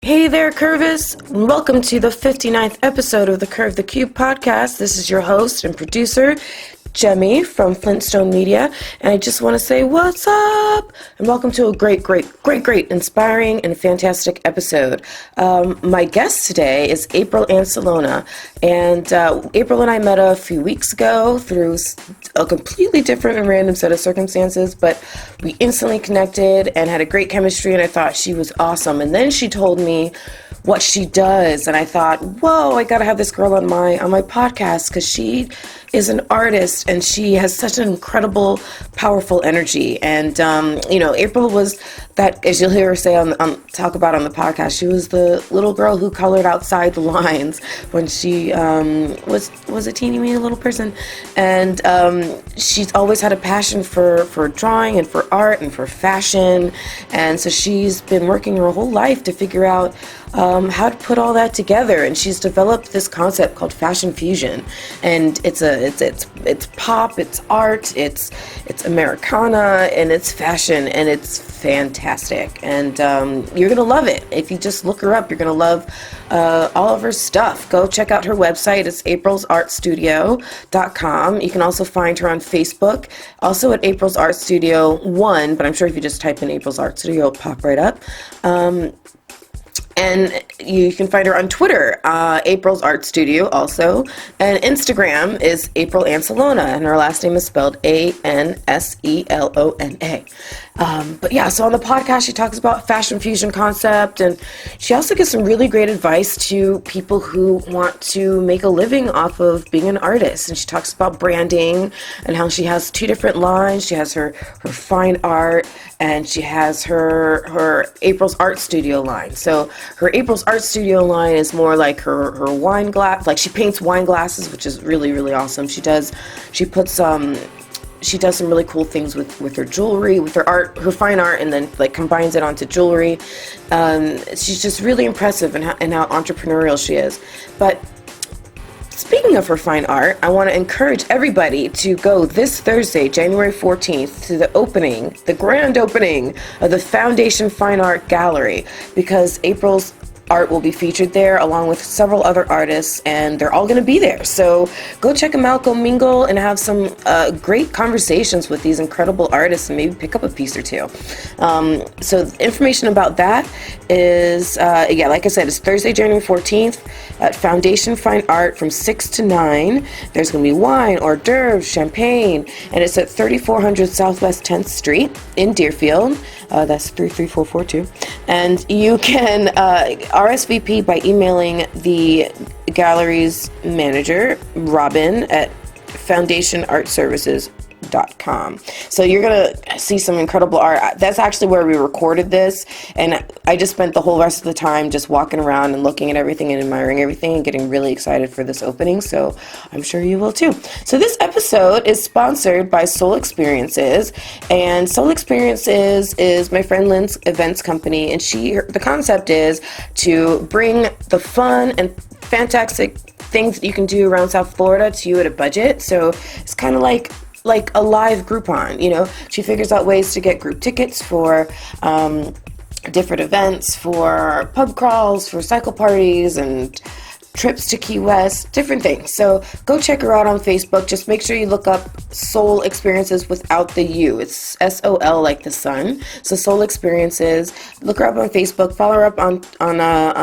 Hey there, Curvis. Welcome to the 59th episode of the Curve the Cube podcast. This is your host and producer, Jemmy from Flintstone Media, and I just want to say what's up and welcome to a great, inspiring and fantastic episode. My guest today is April Anselona, and April and I met a few weeks ago through a completely different and random set of circumstances, but we instantly connected and had a great chemistry, and I thought she was awesome. And then she told me what she does, and I thought, whoa, I gotta have this girl on my podcast, because she is an artist and she has such an incredible, powerful energy. And April was that, as you'll hear her say talk about on the podcast, she was the little girl who colored outside the lines when she was a teeny weeny little person, and she's always had a passion for drawing and for art and for fashion, and so she's been working her whole life to figure out how to put all that together, and she's developed this concept called fashion fusion. And it's pop, it's art, it's Americana, and it's fashion, and it's fantastic. And you're gonna love it. If you just look her up, you're gonna love all of her stuff. Go check out her website. It's aprilsartstudio.com. You can also find her on Facebook, also at April's Art Studio 1, but I'm sure if you just type in April's Art Studio, it'll pop right up. And you can find her on Twitter, April's Art Studio also. And Instagram is April Anselona, and her last name is spelled Anselona. But yeah, so on the podcast, she talks about fashion fusion concept, and she also gives some really great advice to people who want to make a living off of being an artist. And she talks about branding and how she has two different lines. She has her fine art, and she has her April's Art Studio line. So her April's Art Studio line is more like her wine glass, like she paints wine glasses, which is really, really awesome. She does some really cool things with her jewelry, with her art, her fine art, and then like combines it onto jewelry. She's just really impressive in how entrepreneurial she is. But speaking of her fine art, I want to encourage everybody to go this Thursday, January 14th, to the grand opening of the Foundation Fine Art Gallery, because April's art will be featured there along with several other artists, and they're all going to be there. So go check them out, go mingle, and have some great conversations with these incredible artists, and maybe pick up a piece or two. So information about that is, like I said, it's Thursday, January 14th at Foundation Fine Art from 6 to 9. There's going to be wine, hors d'oeuvres, champagne, and it's at 3400 Southwest 10th Street in Deerfield. That's 33442. And you can RSVP by emailing the gallery's manager, Robin, at foundationartservices.com. So you're going to see some incredible art. That's actually where we recorded this, and I just spent the whole rest of the time just walking around and looking at everything and admiring everything and getting really excited for this opening, so I'm sure you will too. So this episode is sponsored by Soul Experiences, and Soul Experiences is my friend Lynn's events company, and the concept is to bring the fun and fantastic things that you can do around South Florida to you at a budget. So it's kind of like a live Groupon, She figures out ways to get group tickets for different events, for pub crawls, for cycle parties, and trips to Key West, different things. So go check her out on Facebook. Just make sure you look up Soul Experiences without the U. It's SOL like the sun. So Soul Experiences. Look her up on Facebook. Follow her up on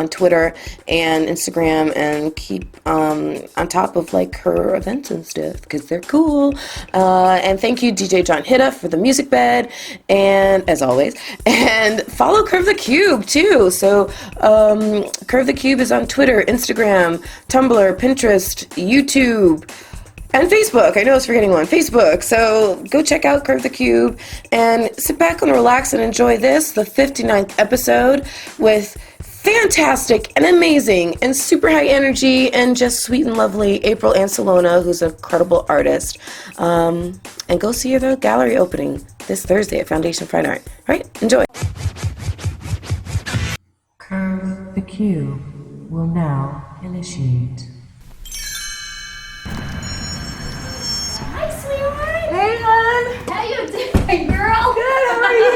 Twitter and Instagram, and keep on top of like her events and stuff, because they're cool. And thank you, DJ John Hitta, for the music bed, and as always. And follow Curve the Cube too. So Curve the Cube is on Twitter, Instagram, Tumblr, Pinterest, YouTube, and Facebook. I know I was forgetting one. Facebook. So go check out Curve the Cube and sit back and relax and enjoy the 59th episode with fantastic and amazing and super high energy and just sweet and lovely April Anselona, who's an incredible artist. And go see her at the gallery opening this Thursday at Foundation Fine Art. All right, enjoy. Curve the Cube will now initiate. Hi, sweetheart. Hey, hon. How you doing? Hey, girl. Good, how are you?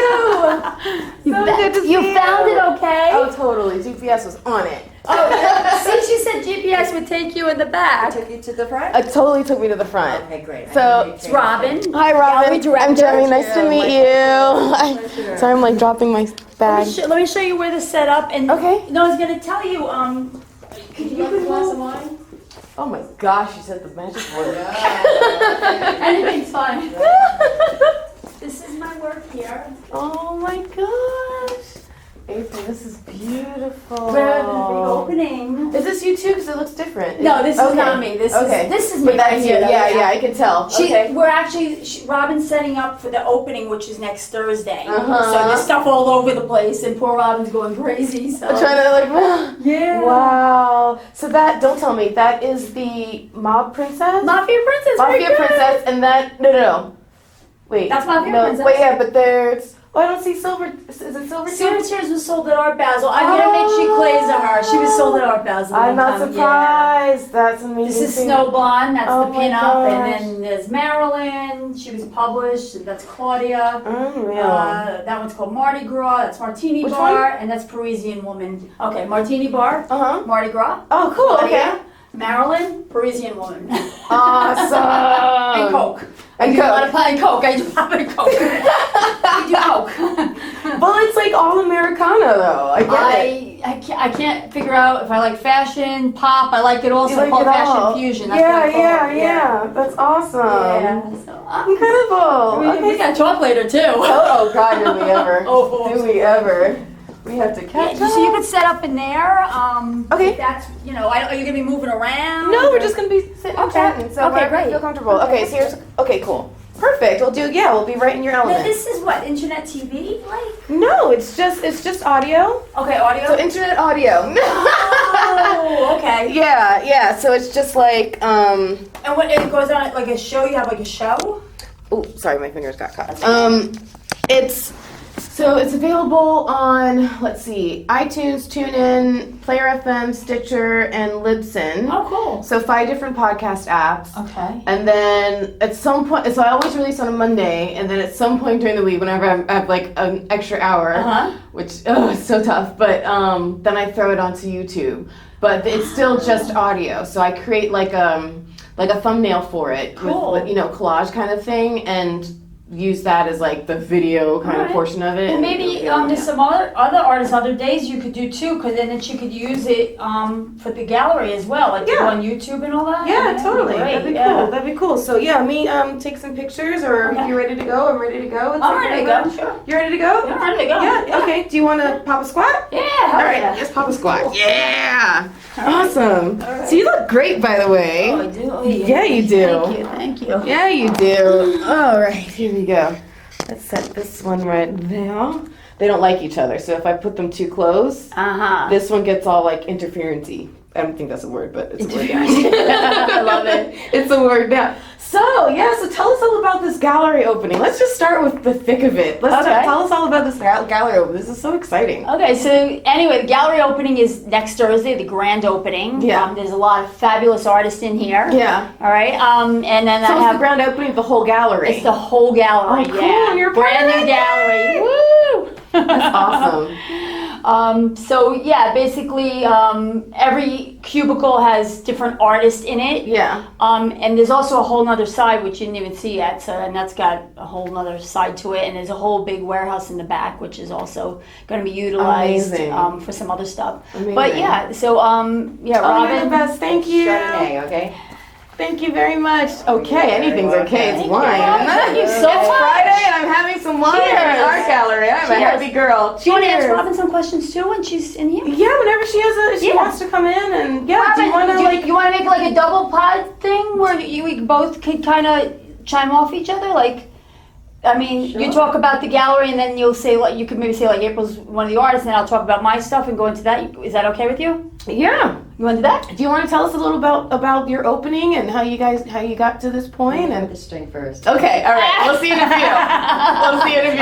So good to see You found it okay? Oh, totally. GPS was on it. Oh, since you said GPS would take you in the back. Took you to the front? It totally took me to the front. Okay, great. So, It's Robin. Hi, Robin. Gallery I'm director. Jeremy. Nice to meet you. Sorry, I'm like dropping my bag. Let me show you where to set up. And Okay. No, I was going to tell you, could you You want a glass of move? wine? Oh my gosh, you said the magic word. Anything's fine. This is my work here. Oh my gosh. April, this is beautiful. We're having a big opening. Is this you too? Because it looks different. No, this is Okay. not me. This is me But right that's here. you. though. Yeah, I can tell. Okay. We're actually, Robin's setting up for the opening, which is next Thursday. Uh-huh. So there's stuff all over the place, and poor Robin's going crazy. So I'm trying to like, yeah. wow. So that, don't tell me, that is the Mob Princess? Mafia Princess. very Mafia good. Princess, and that, no. Wait. That's Mafia no, Princess. Wait, yeah, but there's, oh, I don't see silver, is it silver? Silver Tears was sold at Art Basel. I'm gonna make she clays of her. She was sold at Art Basel. I'm one not time, surprised. That's yeah. amazing. This is Snow Blonde. That's Oh the my pinup, gosh. and then there's Marilyn. She was published. And that's Claudia. Unreal. That one's called Mardi Gras. That's Martini Which Bar, and that's Parisian Woman. Okay, Martini Bar, Uh-huh. Mardi Gras. Oh, cool, Claudia, okay. Marilyn, Parisian Woman. Awesome. And Coke. And I do a Coke. lot of and Coke. I do pop and Coke. I do Coke. Well, it's like all Americana though. I get it. I can't figure out if I like fashion, pop. I like it all. You So I like call it it fashion all. fusion. That's Yeah, what I call yeah, it. yeah. That's awesome. Yeah. So, Incredible. we Okay. got to talk later too. Oh God, do we ever? Oh. Do we ever? We have to Yeah, catch so you up. could set up in there. Okay. If that's are you gonna be moving around? No, we're or- just gonna be sitting and Okay. chatting. So Okay, wherever you great. feel comfortable. Okay, so here's okay, cool. Perfect. We'll be right in your Now, element. this is what internet TV like? No, it's just audio. Okay, audio. So internet audio. Oh, okay. Yeah. So it's just like And what it goes on like a show? You have like a show? Oh, sorry, my fingers got caught. It's available on, let's see, iTunes, TuneIn, Player FM, Stitcher, and Libsyn. Oh, cool. So 5 different podcast apps. Okay. And then at some point, so I always release on a Monday, and then at some point during the week, whenever I have like an extra hour, which it's so tough, but then I throw it onto YouTube. But it's still just audio, so I create like a thumbnail for it Cool. with collage kind of thing, and use that as like the video kind of Alright. portion of it. Well, maybe there's some other artists, other days you could do too, because then she could use it for the gallery as well, like to go Yeah. on YouTube and all that. Yeah, That'd be totally. great, That'd be yeah. cool. That'd be cool. So yeah, me take some pictures, or Okay. if you're ready to go, I'm ready to go. It's I'm like ready to whatever. go. Sure. You ready to go? Yeah, I'm ready to go. Yeah. Okay. Do you want to pop a squat? Yeah. All right. Yeah. Let's pop a squat. Cool. Yeah. All right. Awesome. All right. So you look great, by the way. Oh, I do. Oh, Yeah, you do. Thank you. Thank you. Yeah, you do. All right. Here we go. Let's set this one right there. They don't like each other, so if I put them too close, this one gets all like interference-y. I don't think that's a word, but it's a word. I love it. It's a word now. So tell us all about this gallery opening. Let's just start with the thick of it. Tell us all about this gallery opening. This is so exciting. Okay, so anyway, the gallery opening is next Thursday, the grand opening. Yeah. There's a lot of fabulous artists in here. Yeah. All right. And then So I it's have the grand opening of the whole gallery. it's the whole gallery. Oh, cool. Yeah. You're part brand of new it. gallery. Woo! That's awesome. So yeah, basically every cubicle has different artists in it. Yeah. And there's also a whole nother side which you didn't even see yet. So and that's got a whole nother side to it. And there's a whole big warehouse in the back which is also going to be utilized Amazing. for some other stuff. Amazing. But yeah, so Oh, you're the Robin. best. Thank you. Chardonnay, okay? Thank you very much. Okay, anything's okay. It's Thank wine. you. Thank you so It's much. Friday and I'm having some wine Cheers. in our gallery. I'm a Cheers. happy girl. Do you want to ask Cheers. Robin some questions too when she's in here? Yeah, whenever she Yeah. wants to come in, and yeah, Robin, do you want to you want to make like a double pod thing where we both could kind of chime off each other? Like, I mean, you talk about the gallery and then you'll say like you could maybe say like April's one of the artists, and I'll talk about my stuff and go into that. Is that okay with you? Yeah. You want to do that? Do you want to tell us a little about your opening and how you got to this point? Put And the string first. okay, all right. We'll see you in a few. We'll see you in a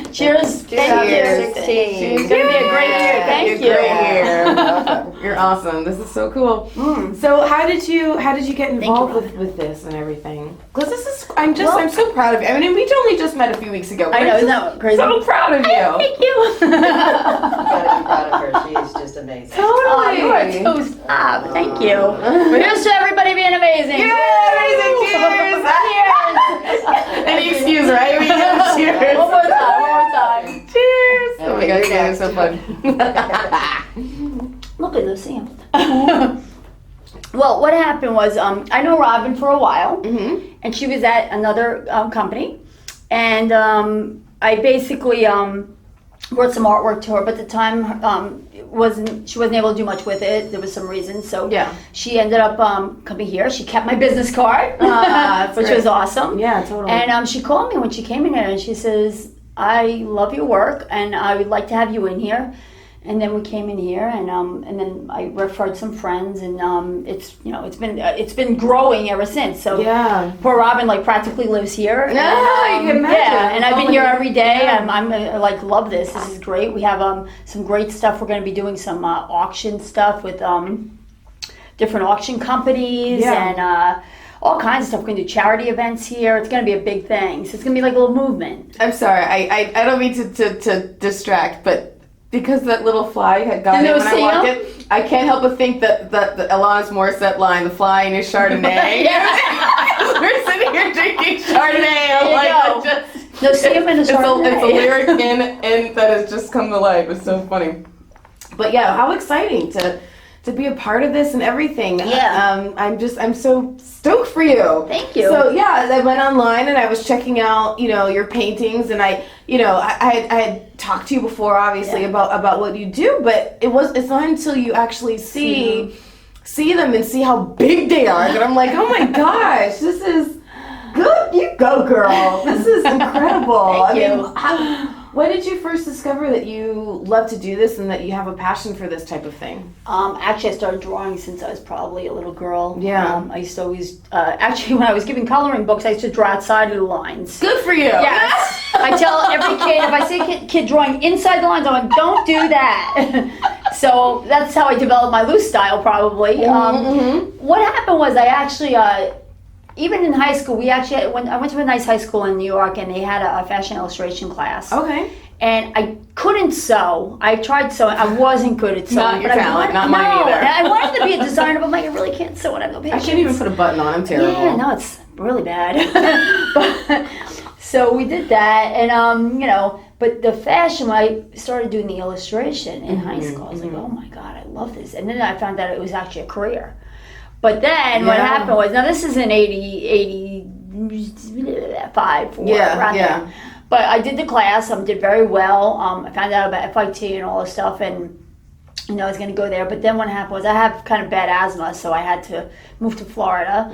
few. Cheers. Thank you. Cheers. 16. It's gonna be a great year. Thank you. Great year. You're awesome. This is so cool. So how did you get involved with this and everything? Because this is I'm so proud of you. I mean, we only just met a few weeks ago. I know, isn't that crazy? So proud of you. Thank you. You gotta be proud of her. She is just amazing. Oh, you are so stop. Thank you. Here's to everybody being amazing. Yeah, amazing. Cheers. Any excuse, right? We give cheers. One more time. Cheers. Oh my God, you guys are so fun. Look at this, Sam. Well, what happened was, I know Robin for a while, and she was at another company, and I basically wrote some artwork to her, but at the time she wasn't able to do much with it. There was some reasons, so she ended up coming here. She kept my business card, which was awesome. Yeah, totally. And she called me when she came in here, and she says, "I love your work, and I would like to have you in here." And then we came in here, and then I referred some friends, and it's been growing ever since. So poor Robin practically lives here. No, you can imagine. Yeah, and I've been here every day. I'm love this. This is great. We have some great stuff. We're going to be doing some auction stuff with different auction companies and all kinds of stuff. We're going to do charity events here. It's going to be a big thing. So it's going to be like a little movement. I'm sorry. I don't mean to distract, but because that little fly had got in when I walked in, I can't help but think that the Alanis Morissette line, "The fly in your Chardonnay." We're sitting here drinking Chardonnay. I'm no, see him in a Chardonnay. It's a lyric in that has just come to life. It's so funny. But yeah, how exciting to be a part of this and everything. Yeah. I'm so stoked for you. Thank you. So yeah, I went online and I was checking out, your paintings, and I had talked to you before, obviously, about what you do, but it's not until you actually see them and see how big they are that I'm like, oh my gosh, this is good. You go, girl. This is incredible. Thank you. When did you first discover that you love to do this and that you have a passion for this type of thing? Actually, I started drawing since I was probably a little girl. Yeah. I used to always, actually, when I was giving coloring books, I used to draw outside of the lines. Good for you. Yes. I tell every kid, if I see a kid drawing inside the lines, I'm like, don't do that. So that's how I developed my loose style, probably. What happened was I actually... even in high school, I went to a nice high school in New York, and they had a fashion illustration class. Okay. And I couldn't sew. I tried sewing. I wasn't good at sewing. Not your talent, not mine either. And I wanted to be a designer, but I'm like, I really can't sew and I have no patience. I can't even put a button on. I'm terrible. Yeah, no, it's really bad. So we did that, and but the fashion, when I started doing the illustration in high school, I was like, oh my God, I love this. And then I found out it was actually a career. But then what happened was, now this is in 85, around there. But I did the class, did very well. I found out about FIT and all this stuff, and I was going to go there. But then what happened was I have kind of bad asthma, so I had to move to Florida.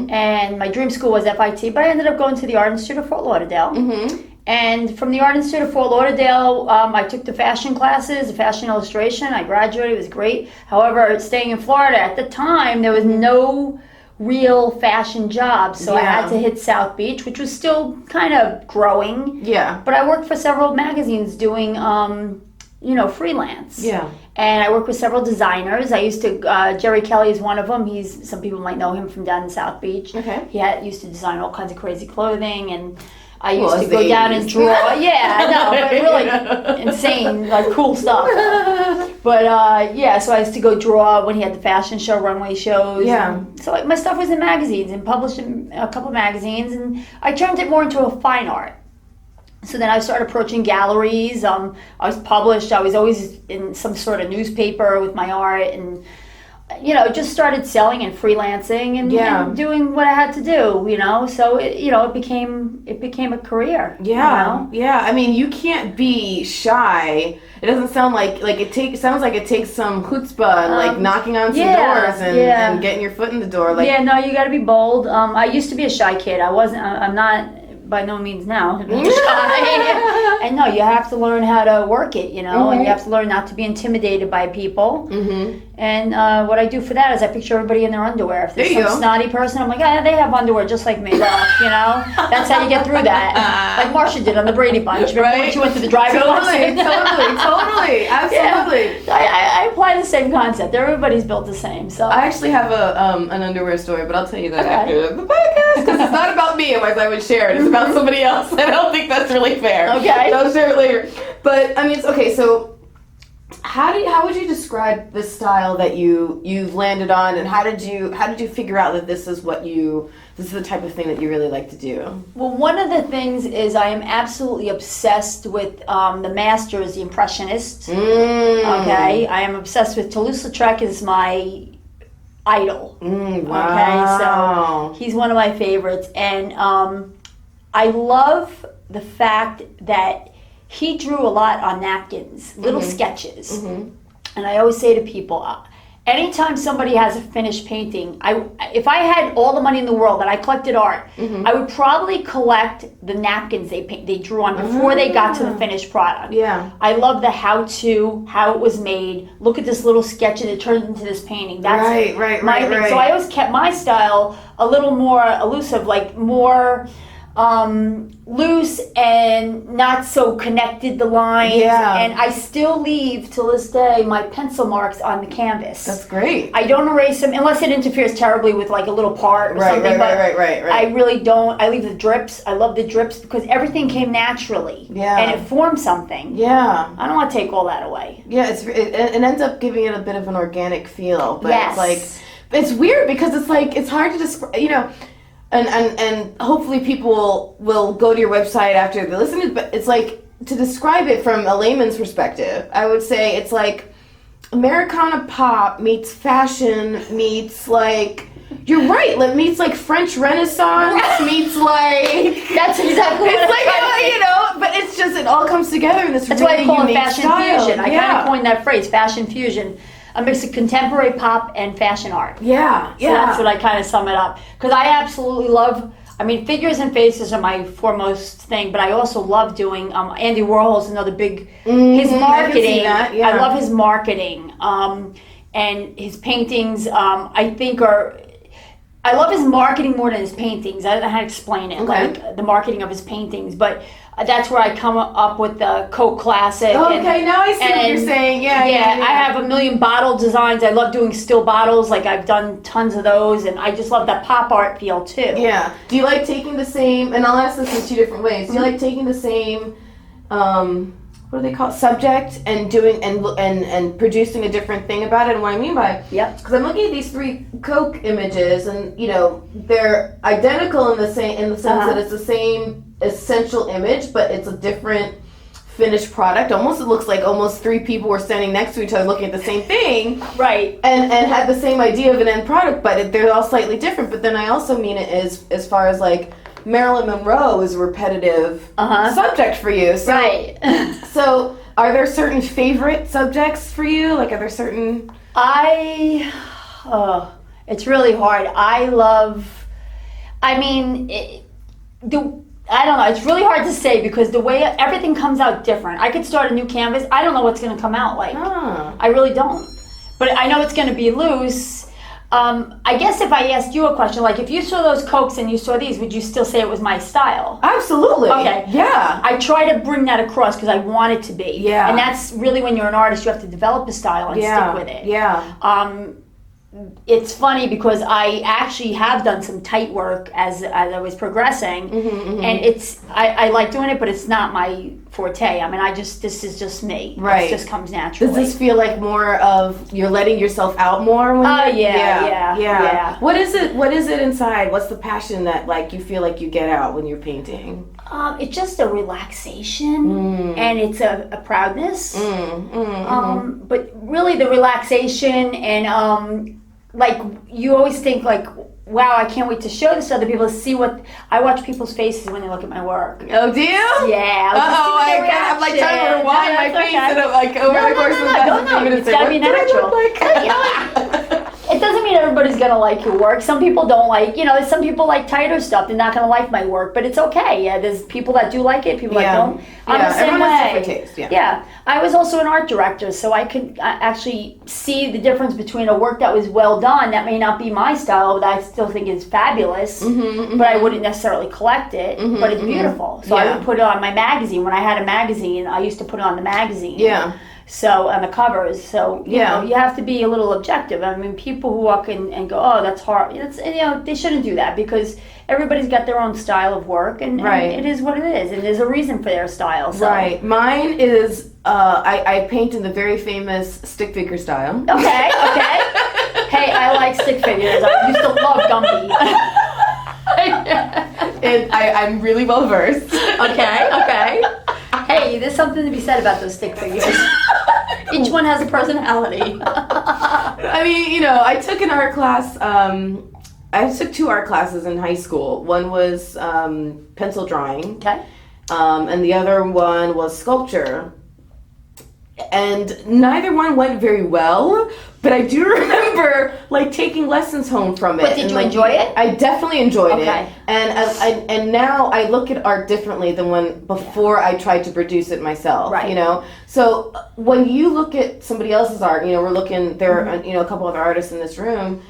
And my dream school was FIT, but I ended up going to the Art Institute of Fort Lauderdale. And from the Art Institute of Fort Lauderdale, I took the fashion classes, the fashion illustration. I graduated. It was great. However, staying in Florida at the time, there was no real fashion jobs. So I had to hit South Beach, which was still kind of growing. Yeah. But I worked for several magazines doing, freelance. Yeah. And I worked with several designers. I used to, Jerry Kelly is one of them. Some people might know him from down in South Beach. Okay. He used to design all kinds of crazy clothing, and I used to go down and draw. Yeah, I know, but really insane, cool stuff. But so I used to go draw when he had the fashion show, runway shows. Yeah. So my stuff was in magazines and published in a couple magazines, and I turned it more into a fine art. So then I started approaching galleries. I was published. I was always in some sort of newspaper with my art, and just started selling and freelancing and doing what I had to do, so it became a career. Yeah. Yeah. I mean, you can't be shy. It doesn't sound like sounds like it takes some chutzpah and knocking on some doors and getting your foot in the door. No, you got to be bold. I used to be a shy kid. I'm not by no means now. And no, you have to learn how to work it, and you have to learn not to be intimidated by people. And what I do for that is I picture everybody in their underwear. If there's some snotty person, I'm like, they have underwear just like me. That's how you get through that. Like Marcia did on the Brady Bunch. Remember when she went to the driving lesson? Totally, absolutely. Yeah. I apply the same concept. Everybody's built the same. So I actually have an underwear story, but I'll tell you that Okay. after the podcast because it's not about me. Otherwise, I would share it. It's about somebody else. I don't think that's really fair. Okay. So I'll share it later. But I mean, it's okay. So how would you describe the style that you've landed on, and how did you figure out that this is the type of thing that you really like to do? Well, one of the things is I am absolutely obsessed with the masters, the Impressionists. Okay, I am obsessed with Toulouse-Lautrec is my idol. Wow. Okay, so he's one of my favorites, and I love the fact that he drew a lot on napkins, little sketches. And I always say to people, anytime somebody has a finished painting, if I had all the money in the world and I collected art, I would probably collect the napkins they drew on before they got to the finished product. Yeah. I love the how-to, how it was made. Look at this little sketch and it turned into this painting. That's Right. my thing. So I always kept my style a little more elusive, like more loose and not so connected, the lines. Yeah. And I still leave till this day my pencil marks on the canvas. That's great. I don't erase them unless it interferes terribly with like a little part or something. Right. I really don't. I leave the drips. I love the drips because everything came naturally. Yeah. And it formed something. Yeah. I don't want to take all that away. Yeah, it ends up giving it a bit of an organic feel, but Yes. it's weird because it's hard to describe, and hopefully people will go to your website after they listen to it, but it's like, to describe it from a layman's perspective, I would say it's like Americana pop meets fashion meets like, you're right, meets like French Renaissance meets like, That's exactly what it's like, but it's just, it all comes together in this That's really why I call it unique fashion style. fusion. I kind of coined that phrase, fashion fusion. A mix of contemporary pop and fashion art. Yeah. So that's what I kind of sum it up. Because I absolutely love, figures and faces are my foremost thing, but I also love doing, Andy Warhol's another big, his marketing. I can see that, yeah. I love his marketing. And his paintings, I love his marketing more than his paintings. I don't know how to explain it, like the marketing of his paintings, but that's where I come up with the Coke Classic. Okay, now I see what you're saying. Yeah. I have a million bottle designs. I love doing still bottles. Like I've done tons of those, and I just love that pop art feel too. Yeah. Do you like taking the same? And I'll ask this in two different ways. Do you like taking the same, what do they call it, subject, and doing and producing a different thing about it? And what I mean by because I'm looking at these 3 Coke images, and they're identical in the sense that it's the same essential image, but it's a different finished product. Almost, it looks like almost 3 people were standing next to each other looking at the same thing, right? And had the same idea of an end product, but they're all slightly different. But then I also mean it as far as like Marilyn Monroe is a repetitive subject for you. So, right. So are there certain favorite subjects for you? Like, are there certain? It's really hard. I don't know. It's really hard to say because the way everything comes out different. I could start a new canvas. I don't know what's going to come out like. I really don't. But I know it's going to be loose. I guess if I asked you a question, like if you saw those Cokes and you saw these, would you still say it was my style? Absolutely. Okay. Yeah. I try to bring that across because I want it to be. Yeah. And that's really when you're an artist, you have to develop a style and stick with it. Yeah. It's funny because I actually have done some tight work as I was progressing, and I like doing it, but it's not my forte. This is just me. Right. It just comes naturally. Does this feel like more of you're letting yourself out more? Yeah. What is it inside? What's the passion that like you feel like you get out when you're painting? It's just a relaxation, and it's a proudness. But really, the relaxation and like you always think like, wow, I can't wait to show this to other people to see what I watch people's faces when they look at my work. Oh, do you? Yeah. I'm like trying to rewind my face and I'm like over the course of the past few minutes. It's gotta be natural. It doesn't mean everybody's gonna like your work. Some people don't like, some people like tighter stuff. They're not gonna like my work, but it's okay. Yeah, there's people that do like it, people that don't. I'm the same everyone way. has different taste. Yeah. I was also an art director, so I could actually see the difference between a work that was well done, that may not be my style, but I still think is fabulous, but I wouldn't necessarily collect it, but it's beautiful. So I would put it on my magazine. When I had a magazine, I used to put it on the magazine. Yeah. So, on the covers, so you Yeah. know, you have to be a little objective. I mean, people who walk in and go, "Oh, that's hard," they shouldn't do that because everybody's got their own style of work, and it is what it is, and there's a reason for their style. So. Right. Mine is I paint in the very famous stick figure style. Okay. Hey, I like stick figures. I used to love Gumby. And I'm really well versed. Okay. Hey, there's something to be said about those stick figures. Each one has a personality. I mean, you know, I took an art class. I took 2 art classes in high school. One was pencil drawing. Okay. And the other one was sculpture. And neither one went very well, but I do remember like taking lessons home from it. But did you enjoy it? I definitely enjoyed Okay. it. And now I look at art differently than when before I tried to produce it myself. Right. You know, so when you look at somebody else's art, you know, we're looking there are you know a couple other artists in this room.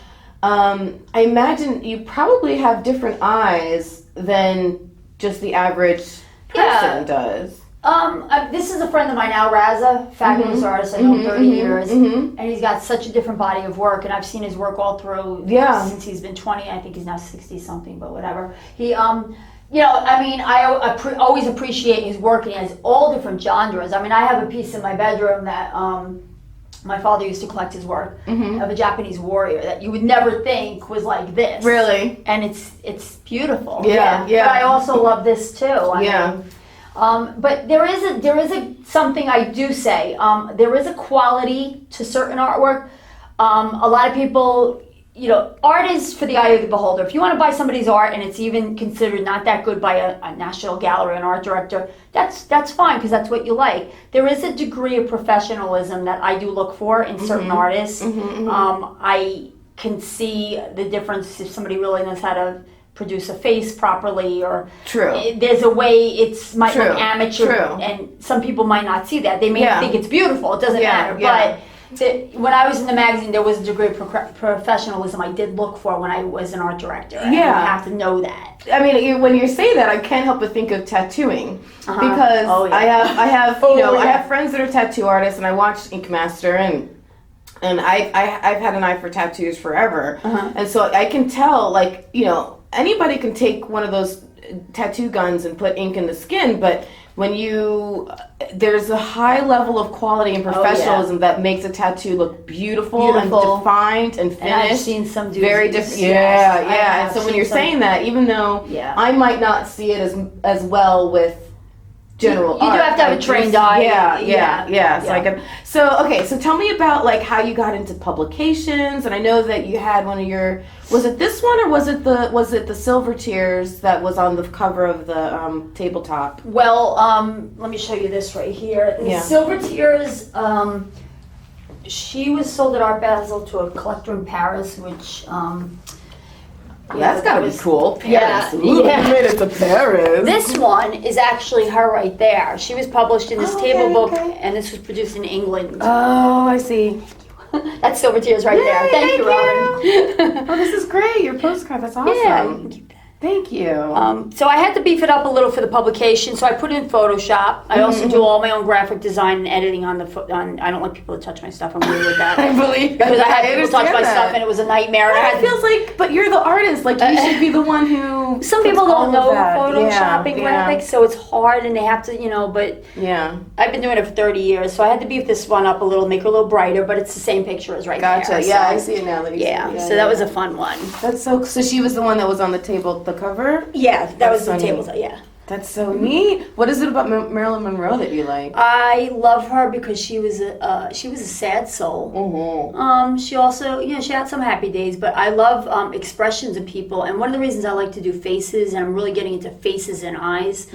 I imagine you probably have different eyes than just the average person does. This is a friend of mine, Al Raza, fabulous artist. I know him 30 years, and he's got such a different body of work. And I've seen his work all through since he's been 20. I think he's now 60 something, but whatever. He, you know, I mean, I always appreciate his work, and he has all different genres. I mean, I have a piece in my bedroom that my father used to collect his work of a Japanese warrior that you would never think was like this. Really? And it's beautiful. Yeah. But I also love this too. I mean, but there is a something I do say. There is a quality to certain artwork. A lot of people, you know, art is for the eye of the beholder. If you want to buy somebody's art and it's even considered not that good by a national gallery, an art director, that's fine because that's what you like. There is a degree of professionalism that I do look for in certain artists. I can see the difference if somebody really knows how to produce a face properly, or there's a way it might look amateur, and some people might not see that. They may think it's beautiful. It doesn't matter. But when I was in the magazine, there was a degree of professionalism I did look for when I was an art director. And you have to know that. I mean, when you say that, I can't help but think of tattooing because I have I have friends that are tattoo artists, and I watch Ink Master and I've had an eye for tattoos forever, and so I can tell, like, you know, anybody can take one of those tattoo guns and put ink in the skin, but when there's a high level of quality and professionalism that makes a tattoo look beautiful and defined and finished. And I've seen some dudes very different. And so when you're saying that, even though I might not see it as well with general art. You do have to have a trained eye. So tell me about like how you got into publications. And I know that you had one of your, was it this one or was it the Silver Tears that was on the cover of the tabletop? Well, let me show you this right here. The Silver Tears, she was sold at Art Basel to a collector in Paris, which that's gotta be cool. Paris. Yeah. Ooh, you made it to Paris. This one is actually her right there. She was published in this table book, and this was produced in England. Oh, I see. That's Silver Tears right there. Thank you, Robin. Oh, this is great. Your postcard. That's awesome. Yeah, you can keep that. Thank you. So I had to beef it up a little for the publication, so I put it in Photoshop. I also do all my own graphic design and editing on I don't like people to touch my stuff. I'm weird with that. I believe that. Because I had people touch my stuff and it was a nightmare. It feels like, but you're the artist. Like, you should be the one who... Some people don't know Photoshopping graphics, so it's hard and they have to, you know, but... Yeah. I've been doing it for 30 years, so I had to beef this one up a little, make it a little brighter, but it's the same picture as right there. Gotcha. Yeah, I see it now. So that was a fun one. That's so she was the one that was on the table, the cover? Yeah, that was the table, yeah. That's so neat. What is it about Marilyn Monroe that you like? I love her because she was a sad soul. She also, you know, she had some happy days, but I love expressions of people. And one of the reasons I like to do faces, and I'm really getting into faces and eyes,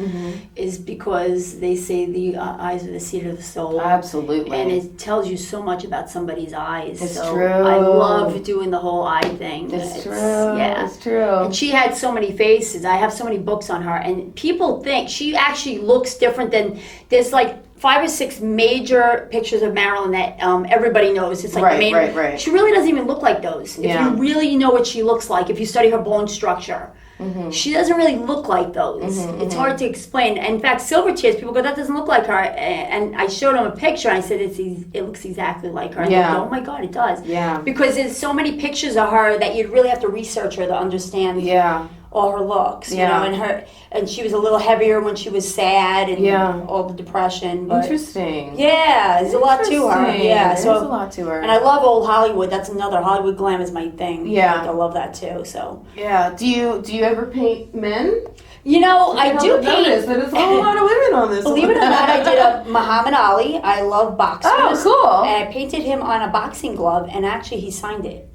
is because they say the eyes are the seat of the soul. Absolutely. And it tells you so much about somebody's eyes. It's so true. I love doing the whole eye thing. It's true. Yeah, it's true. And she had so many faces. I have so many books on her, and people think she actually looks different than there's like 5 or 6 major pictures of Marilyn that everybody knows. It's like the main. Right. She really doesn't even look like those. If you really know what she looks like, if you study her bone structure, she doesn't really look like those. It's hard to explain. In fact, silver tears, people go, that doesn't look like her. And I showed them a picture, and I said, it looks exactly like her. And they go, oh my God, it does. Yeah. Because there's so many pictures of her that you'd really have to research her to understand all her looks. You know, and she was a little heavier when she was sad and all the depression. But Interesting. yeah, there's a lot to her. Yeah, There's a lot to her. And I love old Hollywood. That's another Hollywood glam is my thing. Yeah. Like, I love that too. So Yeah. Do you ever paint men? you know, I do Notice paint. that there's a whole lot of women on this. Believe it or not, I did a Muhammad Ali. I love boxers. Oh, cool. And I painted him on a boxing glove, and actually he signed it.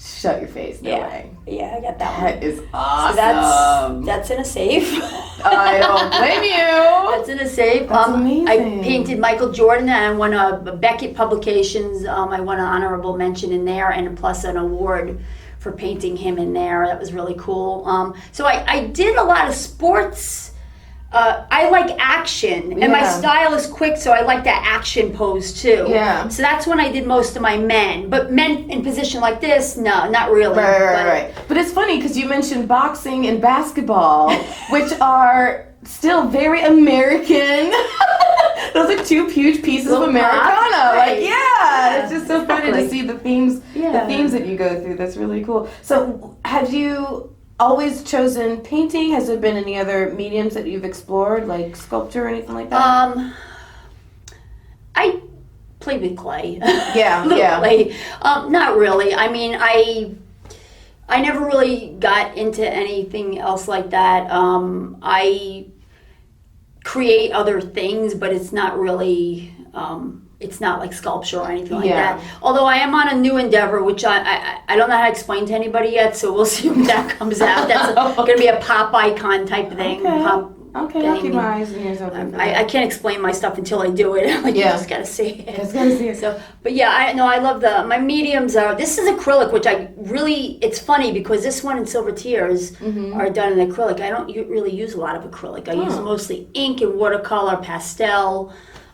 Shut your face. No way. Yeah, I got that one. That is awesome. So that's in a safe. I don't blame you. That's in a safe. That's I amazing. painted Michael Jordan, and I won a Beckett Publications. I won an honorable mention in there, and plus an award for painting him in there. That was really cool. So I did a lot of sports. I like action, and my style is quick, so I like that action pose too. Yeah. So that's when I did most of my men. But men in position like this, no, not really. Right. But it's funny because you mentioned boxing and basketball, which are still very American. Those are two huge pieces of Americana. Right. It's just so funny to see the themes that you go through. That's really cool. So have you always chosen painting? Has there been any other mediums that you've explored, like sculpture or anything like that? I played with clay. Yeah. Clay. Not really. I mean, I never really got into anything else like that. I create other things, but it's not really, it's not like sculpture or anything like that. Although I am on a new endeavor, which I don't know how to explain to anybody yet, so we'll see when that comes out. That's going to be a pop icon type thing. Okay, I'll keep my eyes and ears open. I can't explain my stuff until I do it. You just gotta see it. Just gotta see it. So, but yeah, I love my mediums are. This is acrylic, which it's funny because this one and Silver Tears are done in acrylic. I don't really use a lot of acrylic. I use mostly ink and watercolor, pastel.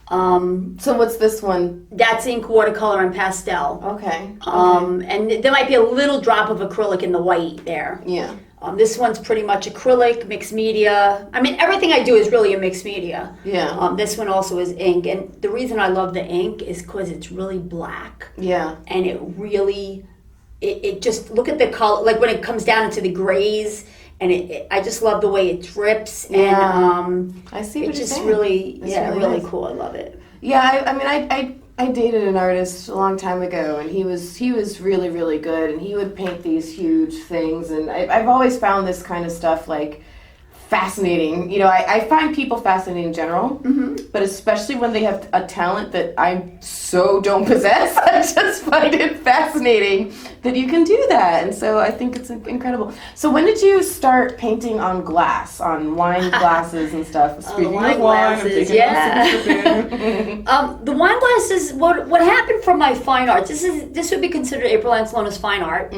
So what's this one? That's ink, watercolor, and pastel. Okay. And there might be a little drop of acrylic in the white there. Yeah. This one's pretty much acrylic, mixed media. I mean, everything I do is really a mixed media. Yeah. This one also is ink. And the reason I love the ink is because it's really black. Yeah. And it really, it just, look at the color, like when it comes down into the grays, and I just love the way it drips. Yeah. And I see what it's you're just saying. really, It's really nice. cool. I love it. Yeah, I mean, I dated an artist a long time ago, and he was really, really good, and he would paint these huge things, and I've always found this kind of stuff, like, fascinating. You know, I find people fascinating in general, but especially when they have a talent that I so don't possess, I just find it fascinating that you can do that, and so I think it's incredible. So when did you start painting on glass, on wine glasses and stuff? Speaking wine of wine, glasses, I'm the wine glasses. What happened from my fine arts? This would be considered April Anselona's fine art.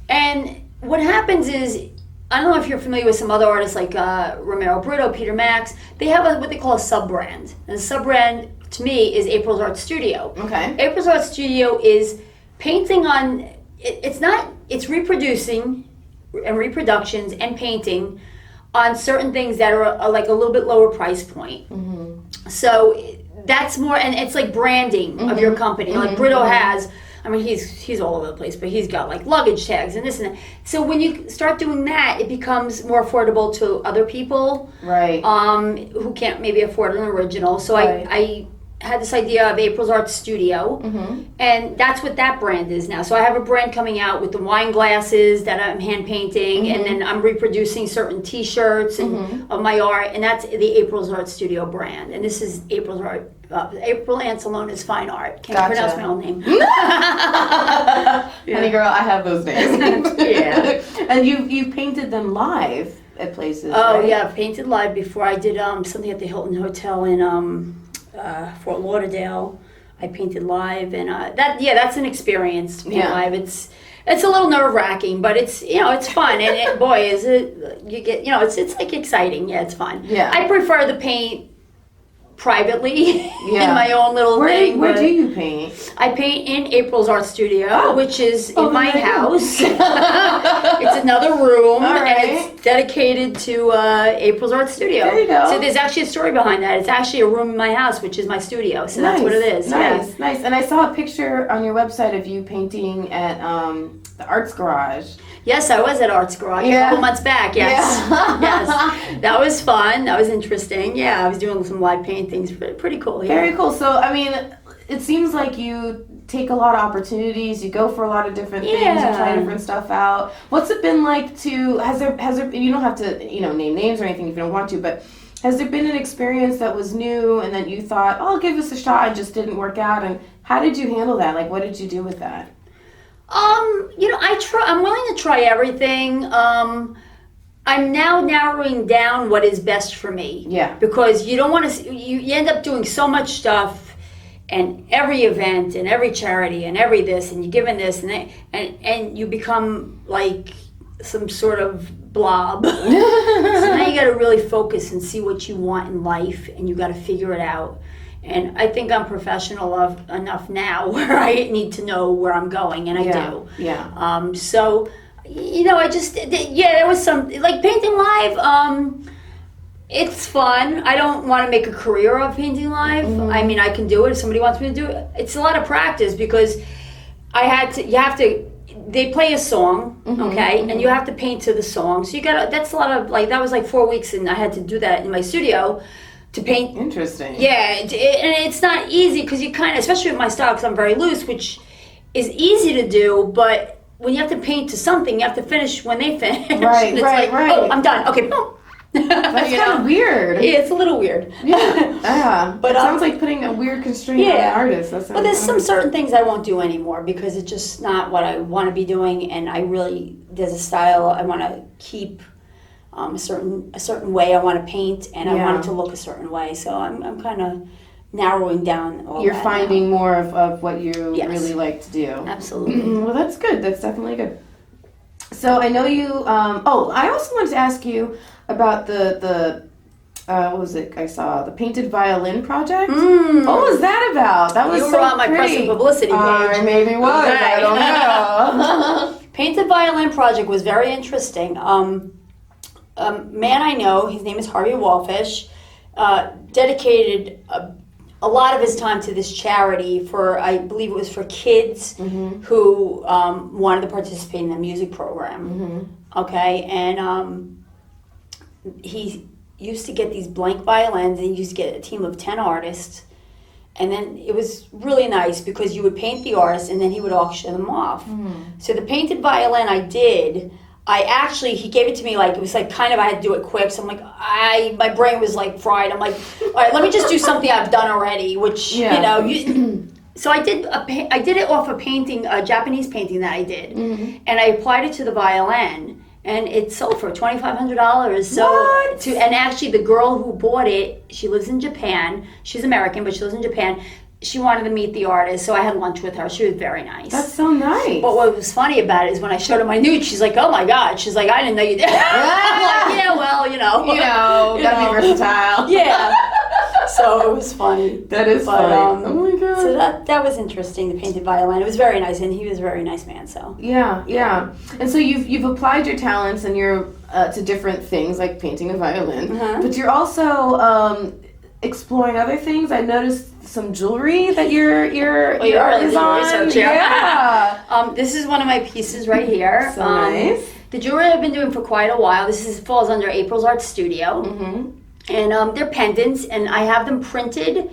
And what happens is, I don't know if you're familiar with some other artists like Romero Brito, Peter Max. They have what they call a sub-brand. And the sub-brand, to me, is April's Art Studio. Okay. April's Art Studio is painting on, it's reproducing and reproductions and painting on certain things that are like a little bit lower price point. So that's more, and it's like branding of your company. Like Brito has, I mean, he's all over the place, but he's got like luggage tags and this and that. So when you start doing that, it becomes more affordable to other people, Right. who can't maybe afford an original. So Right. I had this idea of April's Art Studio, and that's what that brand is now. So I have a brand coming out with the wine glasses that I'm hand painting, and then I'm reproducing certain T-shirts and of my art, and that's the April's Art Studio brand. And this is April's Art. April Anselona's fine art. Can't pronounce my own name. Honey girl, I have those days. Yeah. And you painted them live at places. Oh right? yeah, painted live before. I did something at the Hilton Hotel in Fort Lauderdale. I painted live, and that's an experience to paint live. It's a little nerve wracking, but it's it's fun, and boy is it, you get it's like exciting. Yeah, it's fun. Yeah. I prefer to paint privately Yeah. in my own little thing. Where but do you paint? I paint in April's art studio, which is in my there you go. house. It's another room, All right. and it's dedicated to April's art studio. There you go. So there's actually a story behind that. It's actually a room in my house, which is my studio. So that's what it is. Nice, nice. And I saw a picture on your website of you painting at the Arts Garage. Yes, I was at Arts Garage a couple months back. Yes, yes, that was fun. That was interesting. Yeah, I was doing some live paintings. Pretty cool. Yeah. Very cool. So, I mean, it seems like you take a lot of opportunities. You go for a lot of different things. You try different stuff out. What's it been like to? Has there? You don't have to, name names or anything if you don't want to, but. Has there been an experience that was new and that you thought, oh, I'll give this a shot, and just didn't work out? And how did you handle that? Like, what did you do with that? I'm willing to try everything. I'm now narrowing down what is best for me. Yeah. Because you don't want to, you end up doing so much stuff, and every event and every charity and every this, and you're given this and you become like some sort of blob. So now you got to really focus and see what you want in life, and you got to figure it out. And I think I'm professional enough now where I need to know where I'm going, and I do. Yeah. So, I just, there was some, like painting live, it's fun. I don't want to make a career of painting live. I mean, I can do it if somebody wants me to do it. It's a lot of practice because they play a song, okay, and you have to paint to the song. So that's a lot of, that was like 4 weeks, and I had to do that in my studio to paint. Interesting. Yeah, and it's not easy because you kind of, especially with my style, because I'm very loose, which is easy to do, but when you have to paint to something, you have to finish when they finish. Right, right. Oh, I'm done. Okay, boom. That's kind of weird. Yeah, it's a little weird. Yeah. But it sounds like putting a weird constraint on the artist. Well, there's some certain things I won't do anymore because it's just not what I want to be doing, and there's a style I want to keep. A certain way I want to paint, and I want it to look a certain way. So I'm kind of narrowing down all You're that finding now. more of what you really like to do. Absolutely. Well, that's good. That's definitely good. So I know you. I also wanted to ask you about the what was it? I saw the painted violin project. What was that about? That was You so were on my press and publicity page. Maybe was. I don't know. Painted Violin project was very interesting. Man I know, his name is Harvey Wallfish, dedicated a lot of his time to this charity for, I believe it was for kids who wanted to participate in the music program. Okay, and he used to get these blank violins, and he used to get a team of 10 artists, and then it was really nice because you would paint the artists and then he would auction them off. So the painted violin I did, he gave it to me like, it was like kind of, I had to do it quick. So I'm like, my brain was like fried. I'm like, all right, let me just do something I've done already, which, so I did it off a painting, a Japanese painting that I did. And I applied it to the violin. And it sold for $2,500. So, and actually, the girl who bought it, she lives in Japan. She's American, but she lives in Japan. She wanted to meet the artist, so I had lunch with her. She was very nice. That's so nice. But what was funny about it is when I showed her my nude, she's like, "Oh my God!" She's like, "I didn't know you did." I'm like, "Yeah, well, gotta be versatile." Yeah. So it was funny. That is funny. Oh my God. So that was interesting. The painted violin. It was very nice, and he was a very nice man. So yeah. And so you've applied your talents, and you're to different things like painting a violin, but you're also exploring other things. I noticed some jewelry that your art is on. Research, yeah. This is one of my pieces right here. So nice. The jewelry I've been doing for quite a while. This falls under April's Art Studio. And they're pendants, and I have them printed.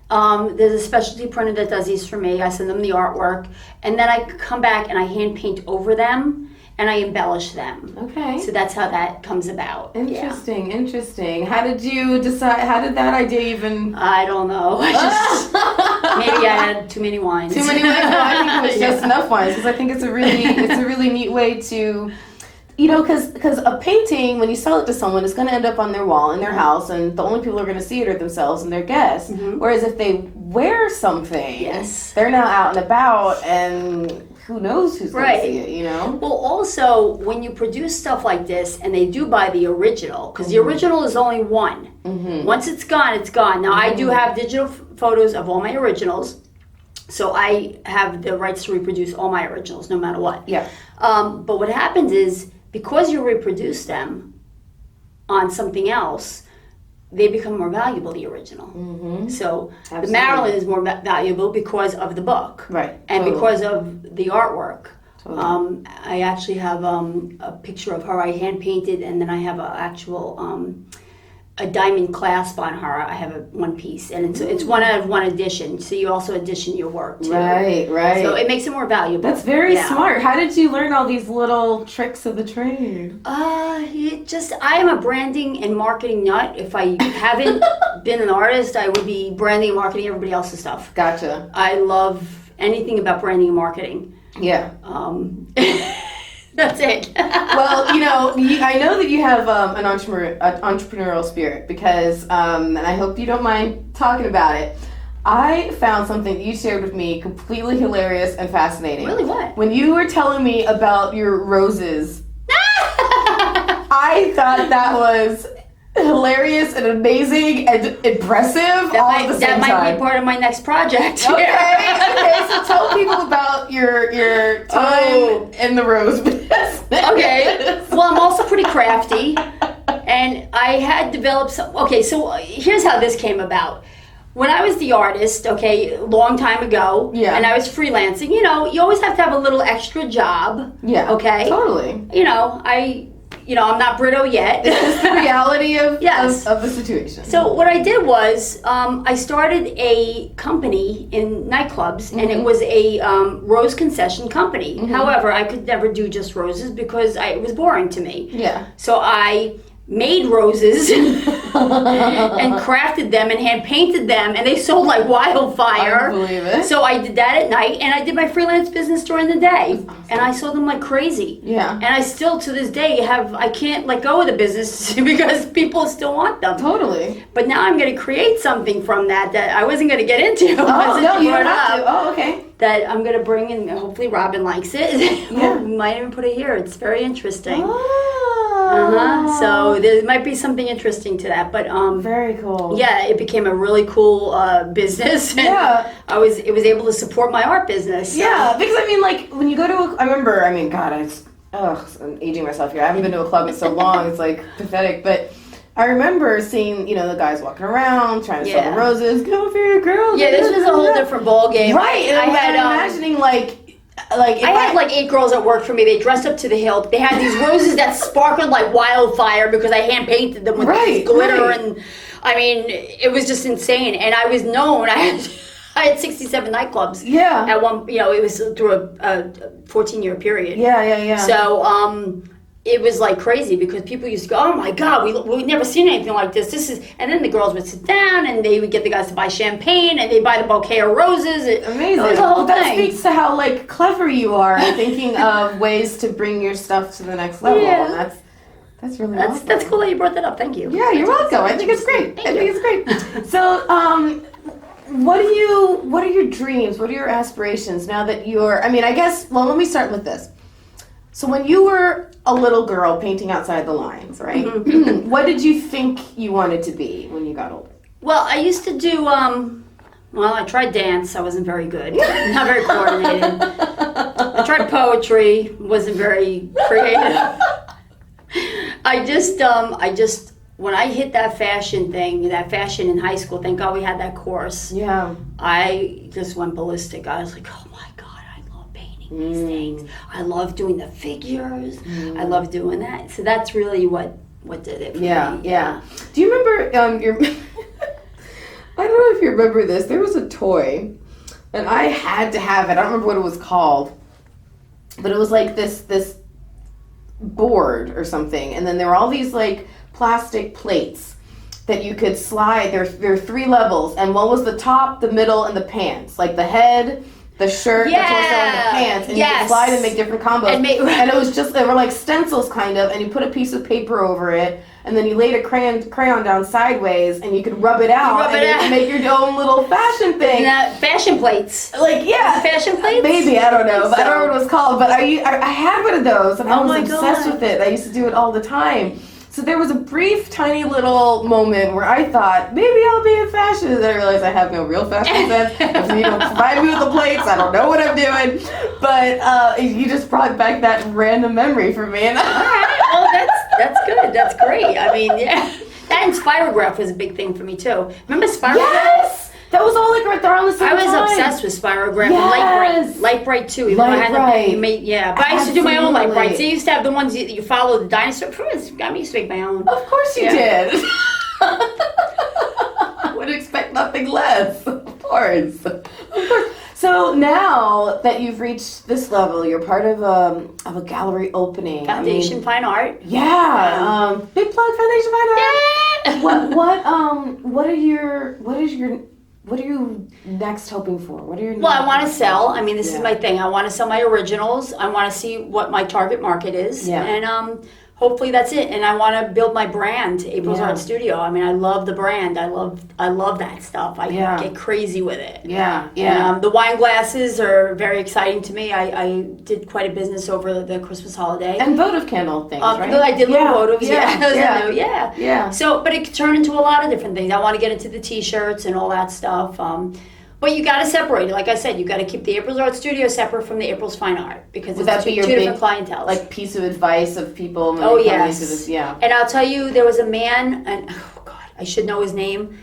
There's a specialty printer that does these for me. I send them the artwork, and then I come back and I hand paint over them, and I embellish them. Okay. So that's how that comes about. Interesting. How did you decide? How did that idea even? I don't know. I just maybe I had too many wines. Too many wines. No, I think it was just enough wines because I think it's a really neat way to. you know, because a painting, when you sell it to someone, it's going to end up on their wall in their house, and the only people who are going to see it are themselves and their guests. Whereas if they wear something, they're now out and about, and who knows who's going to see it, you know? Well, also, when you produce stuff like this, and they do buy the original, because the original is only one. Once it's gone, it's gone. Now, I do have digital photos of all my originals, so I have the rights to reproduce all my originals, no matter what. Yeah. But what happens is, because you reproduce them on something else, they become more valuable, the original. So the Marilyn is more valuable because of the book. Right. And Totally. because of the artwork. Totally. I actually have a picture of her I hand painted, and then I have an actual a diamond clasp on her. I have one piece, and it's one out of one edition. So you also edition your work too. Right, right. So it makes it more valuable. That's very smart. How did you learn all these little tricks of the trade? I am a branding and marketing nut. If I haven't been an artist, I would be branding and marketing everybody else's stuff. Gotcha. I love anything about branding and marketing. Yeah. That's it. Well, you know, I know that you have an entrepreneurial spirit because, and I hope you don't mind talking about it. I found something that you shared with me completely hilarious and fascinating. Really, what? When you were telling me about your roses, I thought that was hilarious and amazing and impressive all at the same time. That might be part of my next project. Okay, so tell people about your time in the rose business. Okay, well, I'm also pretty crafty, and I had developed some. Okay, so here's how this came about. When I was the artist, long time ago, and I was freelancing, you know, you always have to have a little extra job. Yeah. Okay. Totally. I'm not Brito yet. It's the reality of Yes. of the situation. So what I did was I started a company in nightclubs, and it was a rose concession company. However, I could never do just roses because it was boring to me. Yeah. So I made roses and crafted them and hand painted them, and they sold like wildfire. I believe it. So I did that at night, and I did my freelance business during the day, and I sold them like crazy. Yeah. And I still to this day I can't let go of the business because people still want them. Totally. But now I'm going to create something from that I wasn't going to get into. Oh, no, you don't have to. Up, Oh, okay. that I'm going to bring in. Hopefully Robin likes it. Yeah. We might even put it here. It's very interesting. Oh. So there might be something interesting to that, but very cool. yeah, it became a really cool business. And Yeah. it was able to support my art business. So. Yeah, because I mean, like when you go to I'm aging myself here. I haven't been to a club in so long. It's like pathetic, but I remember seeing, you know, the guys walking around trying to sell the roses. Go for your girl. Yeah, this was a whole different ball game. Right, and I'm imagining like if I had like 8 girls that worked for me. They dressed up to the hilt. They had these roses that sparkled like wildfire because I hand painted them with this glitter, and I mean, it was just insane. And I was known. I had 67 nightclubs. Yeah. At one, you know, it was through a 14-year period. Yeah. So it was like crazy because people used to go, oh my God, we've never seen anything like this. And then the girls would sit down and they would get the guys to buy champagne and they buy the bouquet of roses. Amazing. It was a whole That thing. speaks to how like clever you are thinking of ways to bring your stuff to the next level. Yeah. And that's really awesome. That's cool that you brought that up. Thank you. Yeah, you're welcome. I think it's great. I think it's great. So, what are your dreams? What are your aspirations now that let me start with this. So when you were a little girl painting outside the lines, right? What did you think you wanted to be when you got older? Well, I used to do, I tried dance. I wasn't very good. Not very coordinated. I tried poetry. Wasn't very creative. I just, when I hit that fashion in high school, thank God we had that course. Yeah. I just went ballistic. I was like, oh my God, I love painting these things. I love doing the figures. I love doing that. So that's really what did it for me. Yeah. Do you remember your... I don't know if you remember this. There was a toy, and I had to have it. I don't remember what it was called, but it was like this board or something, and then there were all these like plastic plates that you could slide. There are 3 levels, and one was the top, the middle, and the pants. Like the head the shirt, the torso, and the pants, and you could slide and make different combos. And it was just, they were like stencils kind of, and you put a piece of paper over it, and then you laid a crayon down sideways, and you could rub it out, you could make your own little fashion thing. Fashion plates. Like, yeah. Fashion plates? Maybe, I don't know. I don't know what it was called, but I had one of those, and I was obsessed with it. I used to do it all the time. So there was a brief, tiny little moment where I thought, maybe I'll be in fashion, and then I realized I have no real fashion sense. If you don't provide me with the plates, I don't know what I'm doing. But you just brought back that random memory for me. And all right, well, that's good. That's great. I mean, yeah. That and spirograph was a big thing for me, too. Remember spirograph? Yes! That was all like right there on the same time. I was obsessed with spirograph and light bright too. Even Light though I had bright. But I used to do my own light bright. So you used to have the ones you follow the dinosaur. I used to make my own. Of course you did. Would expect nothing less. Of course. So now that you've reached this level, you're part of a gallery opening. Foundation Fine Art. Yeah. Big plug, Foundation Fine Art. Yeah. What are you next hoping for? What are your Well, I want to sell. I mean, this is my thing. I want to sell my originals. I want to see what my target market is. Yeah. And hopefully that's it. And I want to build my brand, April's Art Studio. I mean, I love the brand. I love that stuff. I get crazy with it. Yeah. And, the wine glasses are very exciting to me. I did quite a business over the Christmas holiday. And votive candle things, right? I did little votives. Yeah. Yeah. So, but it could turn into a lot of different things. I want to get into the T-shirts and all that stuff. But you got to separate it. Like I said, you got to keep the April's Art Studio separate from the April's Fine Art because it's two different clientele. Like piece of advice of people. Oh yes. This, And I'll tell you, there was a man, and oh God, I should know his name.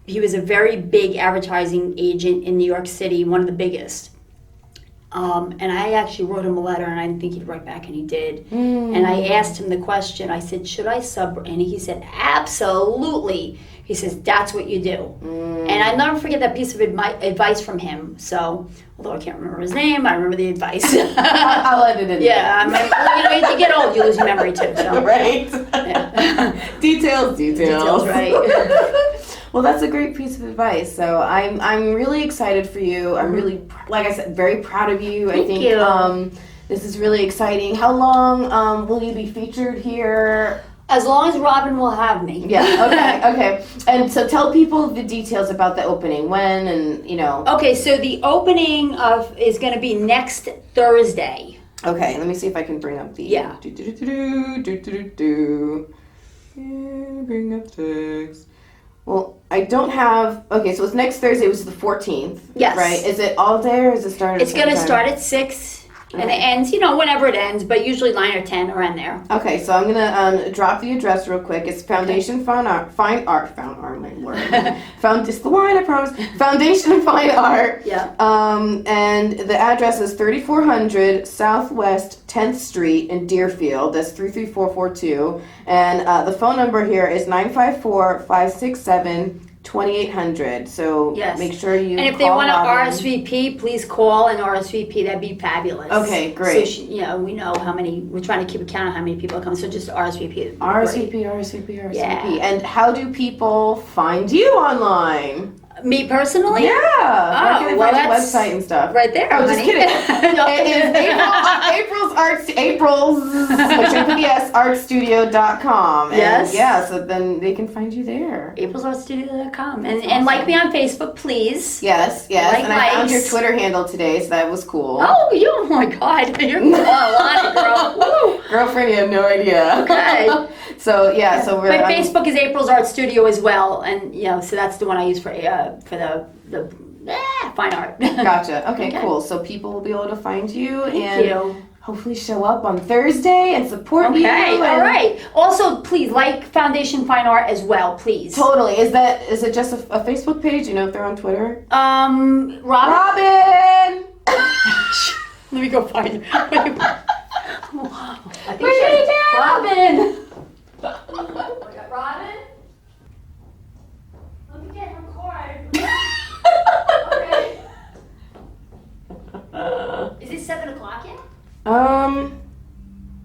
He was a very big advertising agent in New York City, one of the biggest. And I actually wrote him a letter, and I didn't think he'd write back, and he did. And I asked him the question. I said, "Should I sub?" And he said, "Absolutely." He says, "That's what you do." And I'll never forget that piece of advice from him. So, although I can't remember his name, I remember the advice. I'll edit it. Yeah, as you get old, you lose your memory too. So. Right. Yeah. Details. Details, right. Well, that's a great piece of advice. So I'm really excited for you. I'm really, like I said, very proud of you. Thank I think you. This is really exciting. How long will you be featured here? As long as Robin will have me. Yeah, okay. And so tell people the details about the opening, when and, Okay, so the opening is going to be next Thursday. Okay, let me see if I can bring up the... Yeah. Bring up text. Well, I don't have... Okay, so it's next Thursday, which is the 14th. Yes. Right? Is it all day or is it start at It's going to start at 6 and it ends, whenever it ends, but usually 9 or 10 around there. Okay, so I'm going to drop the address real quick. It's Foundation Fine Art, my word. It's the wine, I promise. Foundation Fine Art. Yeah. And the address is 3400 Southwest 10th Street in Deerfield. That's 33442. And the phone number here is 954-567-2800. So make sure you And if they want to RSVP, please call and RSVP. That'd be fabulous. Okay, great. So, we know how many, we're trying to keep account of how many people come. So just RSVP. RSVP. Yeah. And how do people find you online? Me personally? Yeah. Where can they find your that's website and stuff? Right there. Oh, just honey. kidding. It is artstudio.com. Yes. Yeah, so then they can find you there. AprilsArtStudio.com. And like me on Facebook, please. Yes. Like and I found your likes. Twitter handle today, so that was cool. Oh my God. You're on it, girl. Woo. Girlfriend, you had no idea. Okay. So, we're... My Facebook is April's Art Studio as well. And, so that's the one I use for the fine art. Gotcha. Okay, cool. So people will be able to find you Thank you. Hopefully show up on Thursday and support you. Okay, all right. Also, please like Foundation Fine Art as well, please. Totally. Is it just a Facebook page? You know if they're on Twitter? Robin. Let me go find her. I think Robin. Robin? Let me get her card. Okay. Is it 7 o'clock yet?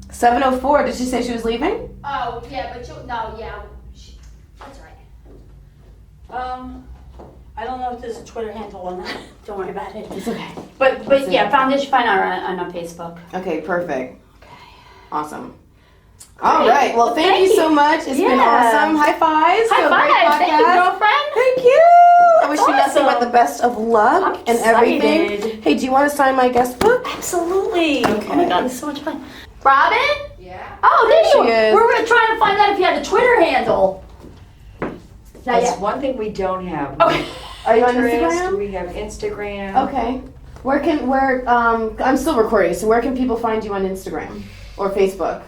7:04. Did she say she was leaving? Oh, yeah, but that's right. I don't know if there's a Twitter handle on that. Don't worry about it. It's okay. But yeah, Foundation Fine Art on Facebook. Okay, perfect. Awesome. All right. Well, thank you so much. It's been awesome. High fives. High to a great five. Thank you, podcast. girlfriend. Thank you. I wish you nothing but awesome. the best of luck I'm and everything. excited. Hey, do you want to sign my guest book? Absolutely. Okay. Oh my God, this is so much fun. Robin? Yeah. Oh, there There you she is. are. We're trying to find out if you had a Twitter handle. Not That's yet. one thing we don't have. Okay. Are you on Pinterest, Instagram? we have Instagram. Okay. I'm still recording, so where can people find you on Instagram or Facebook?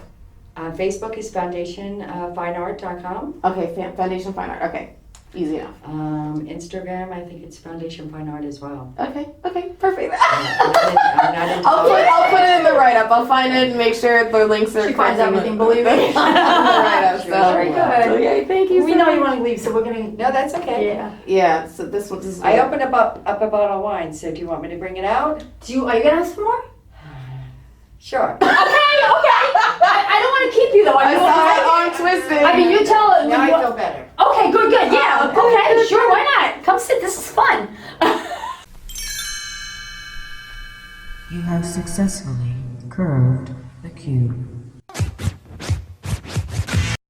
Facebook is foundationfineart.com. Okay, Foundation Fine Art. Okay, easy enough. Instagram, I think it's Foundation Fine Art as well. Okay, perfect. I'm not into I'll put it in the write up. I'll find it and make sure the links are. She finds correct in everything, the- believe me. in the write up. Sure, So. very good. Okay, thank you. We so know you much. want to leave, so we're gonna. No, that's okay. Yeah. Yeah. So this is. I opened up a bottle of wine, so do you want me to bring it out? Are you gonna have some more? Sure. Okay. I don't want to keep you though. I saw my arm twisted. I mean, you tell it. Now I feel better. Okay, good. Yeah. Okay, sure. Why not? Come sit. This is fun. You have successfully curved the cube.